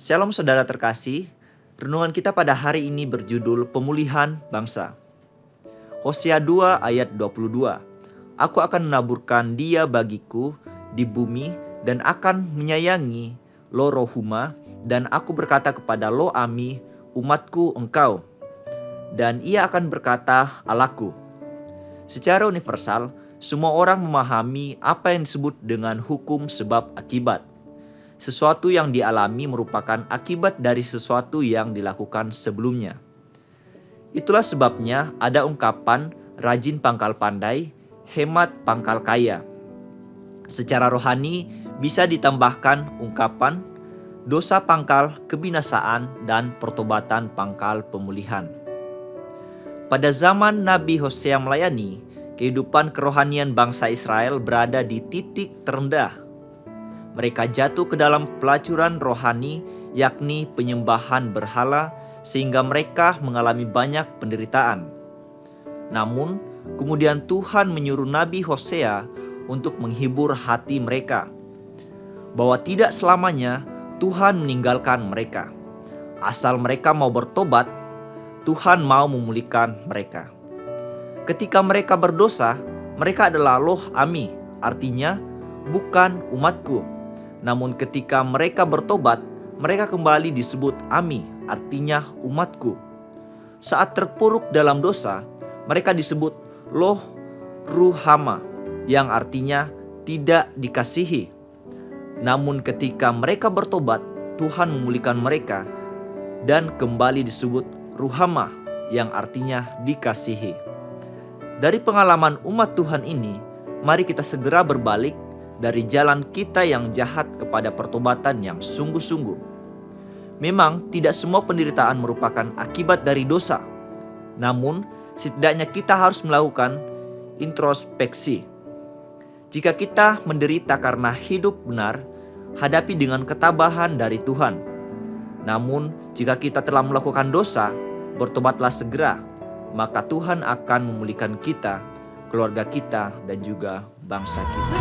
Shalom saudara terkasih, renungan kita pada hari ini berjudul Pemulihan Bangsa. Hosea 2 ayat 22. Aku akan menaburkan dia bagiku di bumi dan akan menyayangi lo rohuma, dan aku berkata kepada lo ami, umatku engkau. Dan ia akan berkata Allahku. Secara universal, semua orang memahami apa yang disebut dengan hukum sebab akibat. Sesuatu yang dialami merupakan akibat dari sesuatu yang dilakukan sebelumnya. Itulah sebabnya ada ungkapan rajin pangkal pandai, hemat pangkal kaya. Secara rohani bisa ditambahkan ungkapan dosa pangkal kebinasaan dan pertobatan pangkal pemulihan. Pada zaman Nabi Hosea melayani, kehidupan kerohanian bangsa Israel berada di titik terendah. Mereka jatuh ke dalam pelacuran rohani, yakni penyembahan berhala, sehingga mereka mengalami banyak penderitaan. Namun, kemudian Tuhan menyuruh Nabi Hosea untuk menghibur hati mereka, bahwa tidak selamanya Tuhan meninggalkan mereka. Asal mereka mau bertobat, Tuhan mau memulihkan mereka. Ketika mereka berdosa, mereka adalah loh ami, artinya bukan umatku. Namun ketika mereka bertobat, mereka kembali disebut ami, artinya umatku. Saat terpuruk dalam dosa, mereka disebut loh ruhama, yang artinya tidak dikasihi. Namun ketika mereka bertobat, Tuhan memulihkan mereka dan kembali disebut ruhama, yang artinya dikasihi. Dari pengalaman umat Tuhan ini, mari kita segera berbalik dari jalan kita yang jahat kepada pertobatan yang sungguh-sungguh. Memang tidak semua penderitaan merupakan akibat dari dosa. Namun, setidaknya kita harus melakukan introspeksi. Jika kita menderita karena hidup benar, hadapi dengan ketabahan dari Tuhan. Namun, jika kita telah melakukan dosa, bertobatlah segera, maka Tuhan akan memulihkan kita, keluarga kita, dan juga bangsa kita.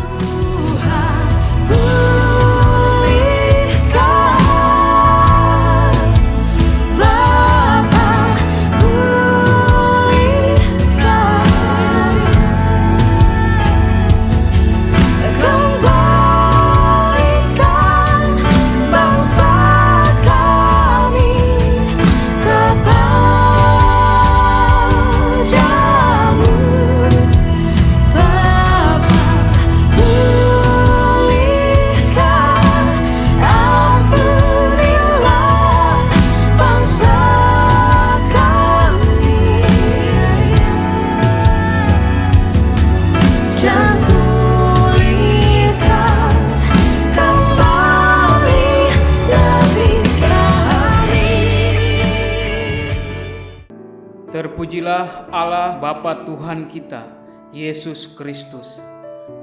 Terpujilah Allah Bapa Tuhan kita, Yesus Kristus,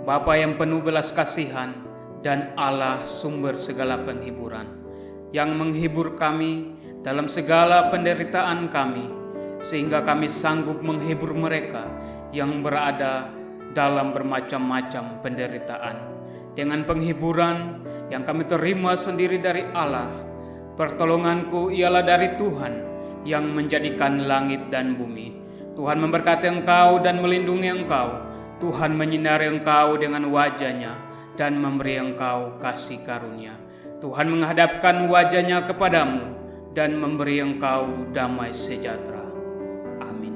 Bapa yang penuh belas kasihan dan Allah sumber segala penghiburan, yang menghibur kami dalam segala penderitaan kami, sehingga kami sanggup menghibur mereka yang berada dalam bermacam-macam penderitaan. Dengan penghiburan yang kami terima sendiri dari Allah, pertolonganku ialah dari Tuhan yang menjadikan langit dan bumi. Tuhan memberkati engkau dan melindungi engkau. Tuhan menyinari engkau dengan wajah-Nya dan memberi engkau kasih karunia. Tuhan menghadapkan wajah-Nya kepadamu dan memberi engkau damai sejahtera. Amin.